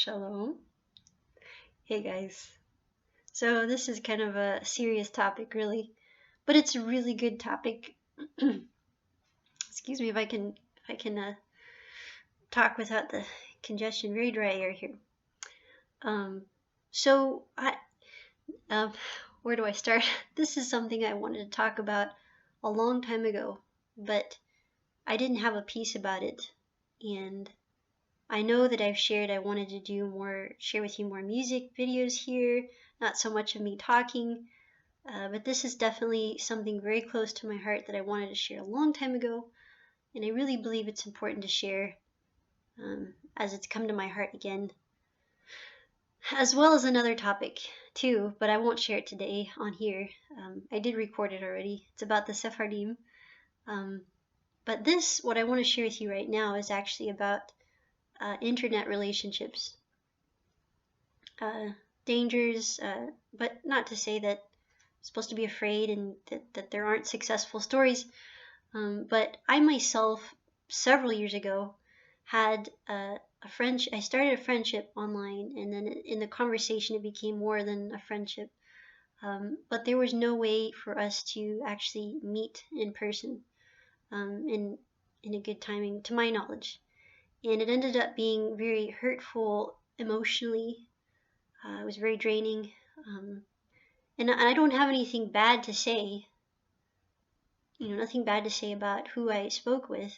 Shalom. Hey guys. So this is kind of a serious topic, really, but it's a really good topic. Excuse me if I can talk without the congestion. Very dry air here. Um, so I um, where do I start? This is something I wanted to talk about a long time ago, but I didn't have a piece about it, and I know that I've shared I wanted to share with you more music videos here, not so much of me talking, but this is definitely something very close to my heart that I wanted to share a long time ago, and I really believe it's important to share as it's come to my heart again, as well as another topic too, but I won't share it today on here. I did record it already. It's about the Sephardim. But what I want to share with you right now is actually about internet relationships, dangers, but not to say that I'm supposed to be afraid and that there aren't successful stories. But I myself, several years ago, had I started a friendship online, and then in the conversation it became more than a friendship. But there was no way for us to actually meet in person in a good timing, to my knowledge. And it ended up being very hurtful emotionally. It was very draining. And I don't have anything bad to say, nothing bad to say about who I spoke with.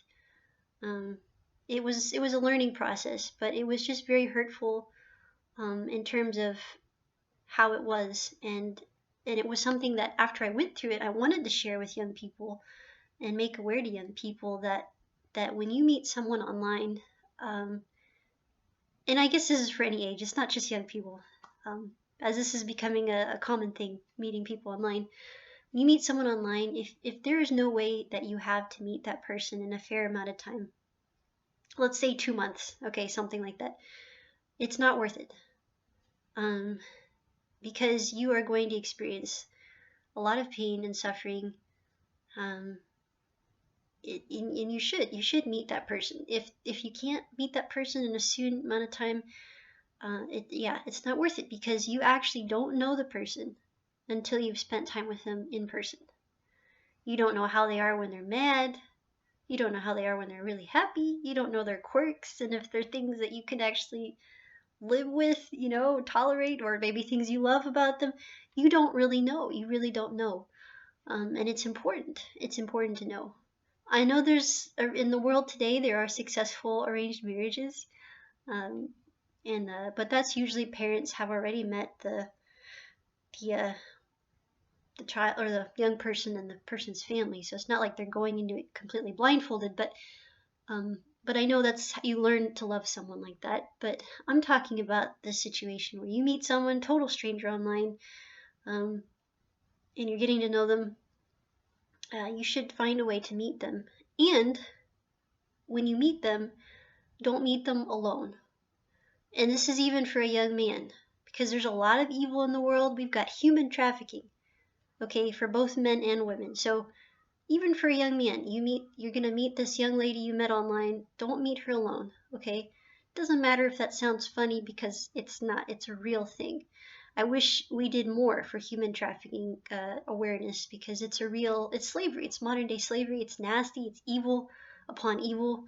It was a learning process, but it was just very hurtful in terms of how it was, and it was something that after I went through it, I wanted to share with young people and make aware to young people that when you meet someone online, and I guess this is for any age, it's not just young people, as this is becoming a common thing, meeting people online. When you meet someone online, if there is no way that you have to meet that person in a fair amount of time, let's say 2 months, okay, something like that, it's not worth it. Because you are going to experience a lot of pain and suffering, and you should meet that person. If you can't meet that person in a soon amount of time, it's not worth it, because you actually don't know the person until you've spent time with them in person. You don't know how they are when they're mad. You don't know how they are when they're really happy. You don't know their quirks, and if they're things that you can actually live with, tolerate, or maybe things you love about them. You don't really know. You really don't know. And it's important. It's important to know. I know in the world today, there are successful arranged marriages. But that's usually parents have already met the child or the young person and the person's family. So it's not like they're going into it completely blindfolded, but I know that's how you learn to love someone like that. But I'm talking about the situation where you meet someone, total stranger online, and you're getting to know them. You should find a way to meet them. And when you meet them, don't meet them alone. And this is even for a young man, because there's a lot of evil in the world. We've got human trafficking, okay, for both men and women. So even for a young man, you're going to meet this young lady you met online. Don't meet her alone, okay? It doesn't matter if that sounds funny, because it's not. It's a real thing. I wish we did more for human trafficking awareness, because it's slavery. It's modern day slavery. It's nasty. It's evil upon evil.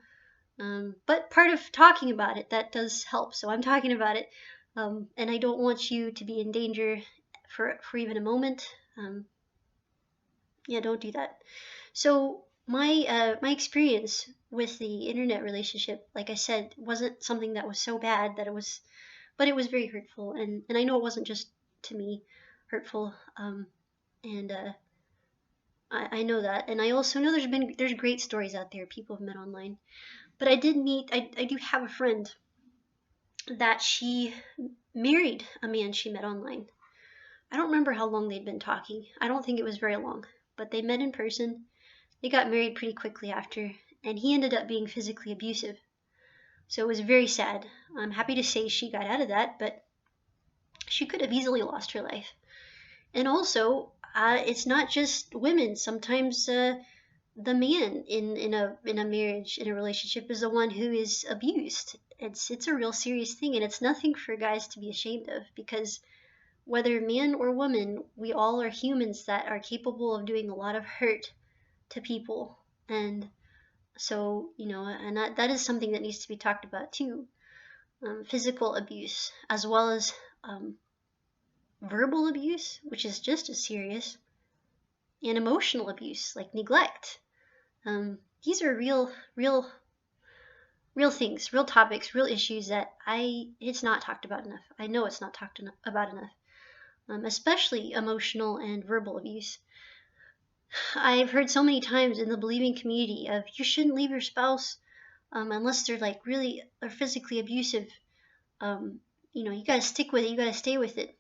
But part of talking about it, that does help. So I'm talking about it, and I don't want you to be in danger for even a moment. Don't do that. So my experience with the internet relationship, like I said, wasn't something that was so bad that but it was very hurtful, and I know it wasn't just to me hurtful, and I know that, and I also know there's great stories out there people have met online, but I do have a friend that she married a man she met online. I don't remember how long they'd been talking. I don't think it was very long, but they met in person. They got married pretty quickly after, and he ended up being physically abusive. So it was very sad. I'm happy to say she got out of that, but she could have easily lost her life. And also, it's not just women. Sometimes the man in a marriage, in a relationship, is the one who is abused. It's a real serious thing, and it's nothing for guys to be ashamed of, because whether man or woman, we all are humans that are capable of doing a lot of hurt to people. And so, and that is something that needs to be talked about too. Physical abuse, as well as verbal abuse, which is just as serious, and emotional abuse, like neglect. These are real things, real topics, real issues that it's not talked about enough. I know it's not talked about enough, especially emotional and verbal abuse. I've heard so many times in the believing community of, you shouldn't leave your spouse unless they're like really or physically abusive. You gotta stick with it. You gotta stay with it.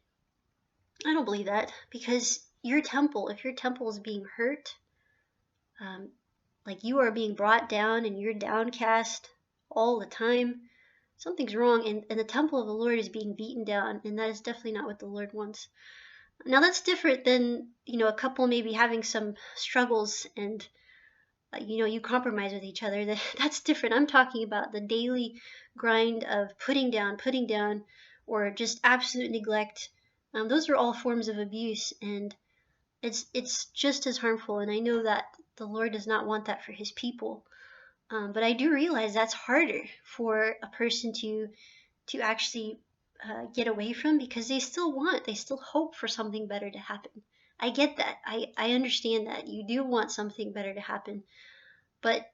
I don't believe that, because if your temple is being hurt, um, like you are being brought down and you're downcast all the time, something's wrong, and the temple of the Lord is being beaten down, and that is definitely not what the Lord wants. Now that's different than, a couple maybe having some struggles, and you compromise with each other. That's different. I'm talking about the daily grind of putting down, or just absolute neglect. Those are all forms of abuse, and it's just as harmful. And I know that the Lord does not want that for His people. But I do realize that's harder for a person to actually get away from, because they still hope for something better to happen. I get that. I understand that you do want something better to happen, but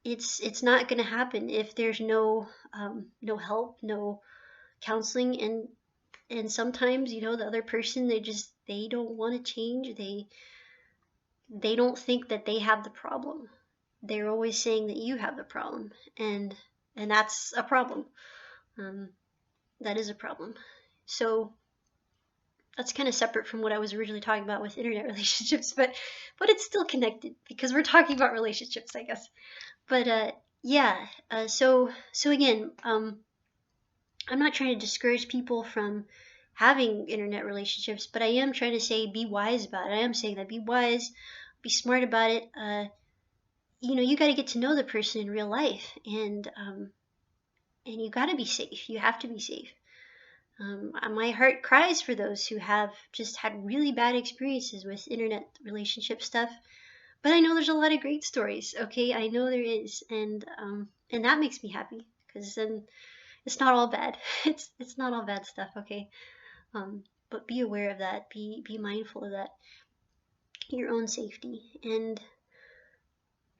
it's not going to happen if there's no help, no counseling, and sometimes, the other person, they don't want to change. They don't think that they have the problem. They're always saying that you have the problem, and that's a problem. That is a problem. So that's kind of separate from what I was originally talking about with internet relationships, but it's still connected because we're talking about relationships, I guess. But yeah, so again, I'm not trying to discourage people from having internet relationships, but I am trying to say be wise about it. I am saying that be wise, be smart about it. You got to get to know the person in real life, and you got to be safe. You have to be safe. My heart cries for those who have just had really bad experiences with internet relationship stuff. But I know there's a lot of great stories. Okay, I know there is, and that makes me happy, because then it's not all bad. It's not all bad stuff. Okay, but be aware of that. Be mindful of that. Your own safety, and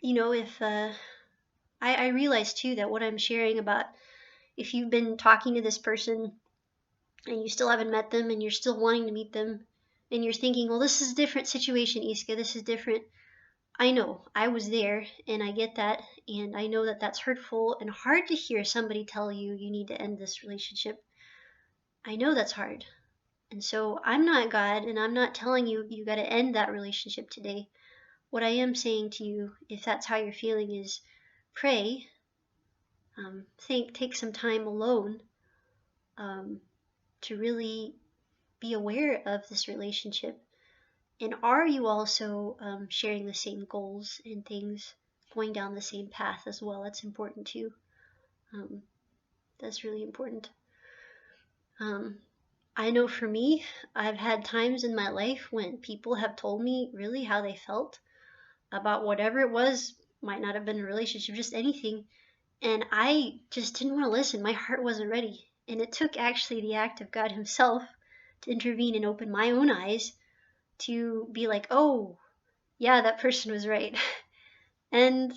if I realize too that what I'm sharing about, if you've been talking to this person and you still haven't met them and you're still wanting to meet them, and you're thinking, well, this is a different situation, Yiskah, this is different. I know, I was there, and I get that, and I know that that's hurtful and hard to hear somebody tell you need to end this relationship. I know that's hard. And so I'm not God, and I'm not telling you got to end that relationship today. What I am saying to you, if that's how you're feeling, is pray, take some time alone, to really be aware of this relationship. And are you also sharing the same goals and things, going down the same path as well? That's important too. That's really important. I know for me, I've had times in my life when people have told me really how they felt about whatever it was, might not have been a relationship, just anything, and I just didn't want to listen. My heart wasn't ready. And it took actually the act of God Himself to intervene and open my own eyes to be like, oh, yeah, that person was right. and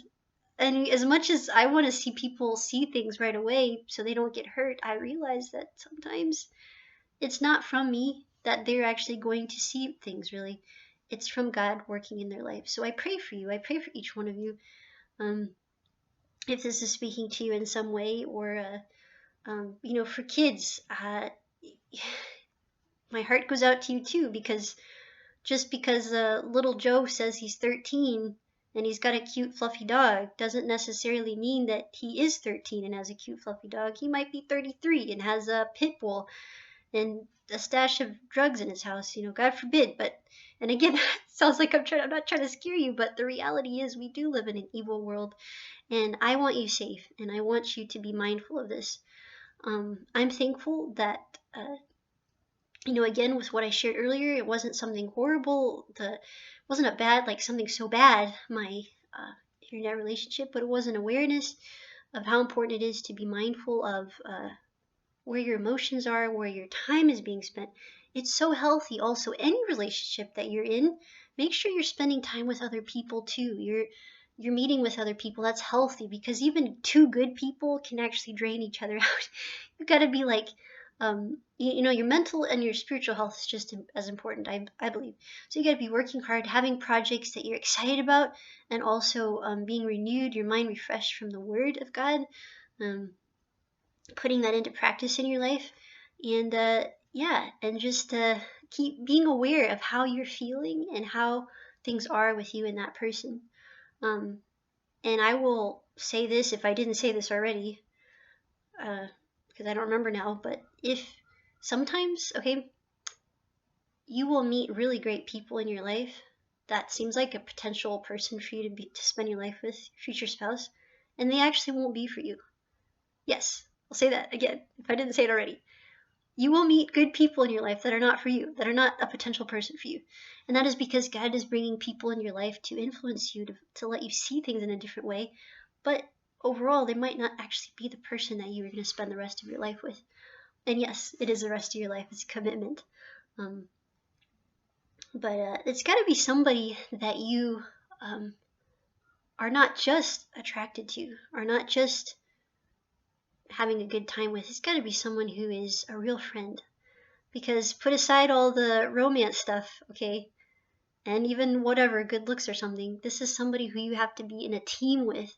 as much as I want to see people see things right away so they don't get hurt, I realize that sometimes it's not from me that they're actually going to see things really. It's from God working in their life. So I pray for you. I pray for each one of you. If this is speaking to you in some way, or for kids, my heart goes out to you too, because just because little Joe says he's 13 and he's got a cute fluffy dog doesn't necessarily mean that he is 13 and has a cute fluffy dog. He might be 33 and has a pit bull, and a stash of drugs in his house, God forbid. But, and again, it sounds like I'm not trying to scare you, but the reality is we do live in an evil world, and I want you safe, and I want you to be mindful of this. I'm thankful that, again, with what I shared earlier, it wasn't something horrible. It wasn't a bad, like something so bad, my internet relationship, but it was an awareness of how important it is to be mindful of where your emotions are, where your time is being spent. It's so healthy. Also, any relationship that you're in, make sure you're spending time with other people too. You're meeting with other people. That's healthy, because even two good people can actually drain each other out. You got to be like, your mental and your spiritual health is just as important, I believe. So you got to be working hard, having projects that you're excited about, and also being renewed, your mind refreshed from the Word of God, putting that into practice in your life, and and just keep being aware of how you're feeling and how things are with you and that person. And I will say this, if I didn't say this already, because I don't remember now, but if sometimes, okay, you will meet really great people in your life that seems like a potential person for you to spend your life with, future spouse, and they actually won't be for you. Yes, I'll say that again, if I didn't say it already. You will meet good people in your life that are not for you, that are not a potential person for you. And that is because God is bringing people in your life to influence you, to let you see things in a different way. But overall, they might not actually be the person that you are going to spend the rest of your life with. And yes, it is the rest of your life. It's a commitment. But it's got to be somebody that you are not just attracted to, are not just having a good time with. It's got to be someone who is a real friend. Because put aside all the romance stuff, okay, and even whatever, good looks or something, this is somebody who you have to be in a team with.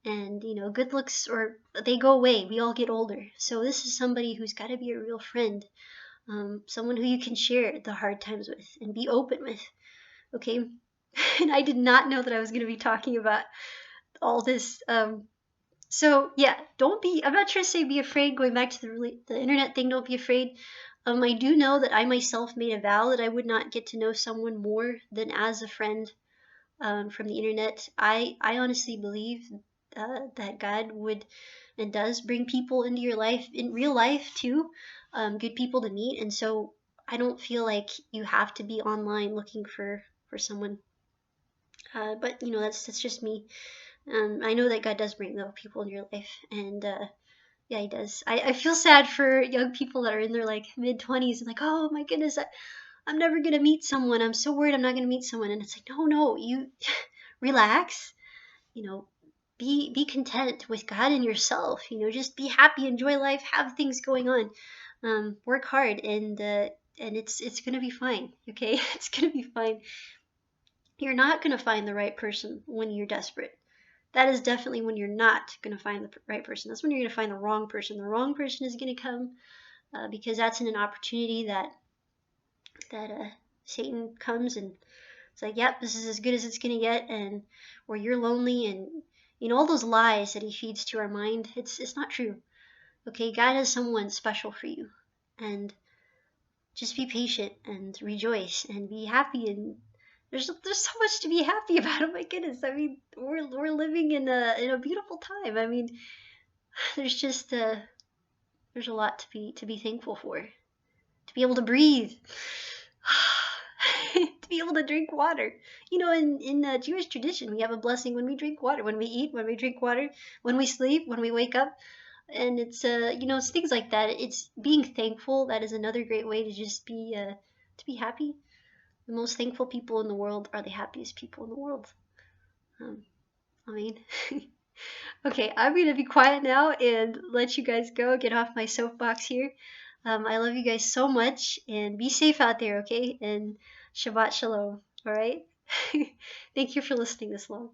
And, good looks, or they go away. We all get older. So this is somebody who's got to be a real friend. Someone who you can share the hard times with and be open with, okay? And I did not know that I was going to be talking about all this. So yeah, I'm not trying to say be afraid, going back to the internet thing, don't be afraid. I do know that I myself made a vow that I would not get to know someone more than as a friend from the internet. I honestly believe that God would and does bring people into your life, in real life too, good people to meet. And so I don't feel like you have to be online looking for someone. But that's just me. I know that God does bring though people in your life, and yeah, He does. I feel sad for young people that are in their like mid-20s and like, oh my goodness, I'm never gonna meet someone. I'm so worried I'm not gonna meet someone. And it's like, no, you relax. Be content with God and yourself. Just be happy, enjoy life, have things going on. Work hard, and it's gonna be fine. Okay, it's gonna be fine. You're not gonna find the right person when you're desperate. That is definitely when you're not going to find the right person. That's when you're going to find the wrong person. The wrong person is going to come because that's in an opportunity that Satan comes and it's like, yep, this is as good as it's going to get, and or you're lonely, and all those lies that he feeds to our mind. It's not true. Okay, God has someone special for you, and just be patient and rejoice and be happy, and there's so much to be happy about. Oh my goodness! I mean, we're living in a beautiful time. I mean, there's just there's a lot to be thankful for. To be able to breathe, to be able to drink water. In Jewish tradition, we have a blessing when we drink water, when we eat, when we drink water, when we sleep, when we wake up. And it's it's things like that. It's being thankful. That is another great way to just be happy. The most thankful people in the world are the happiest people in the world. I mean, okay, I'm gonna be quiet now and let you guys go. Get off my soapbox here. I love you guys so much, and be safe out there, okay? And Shabbat Shalom. All right. Thank you for listening this long.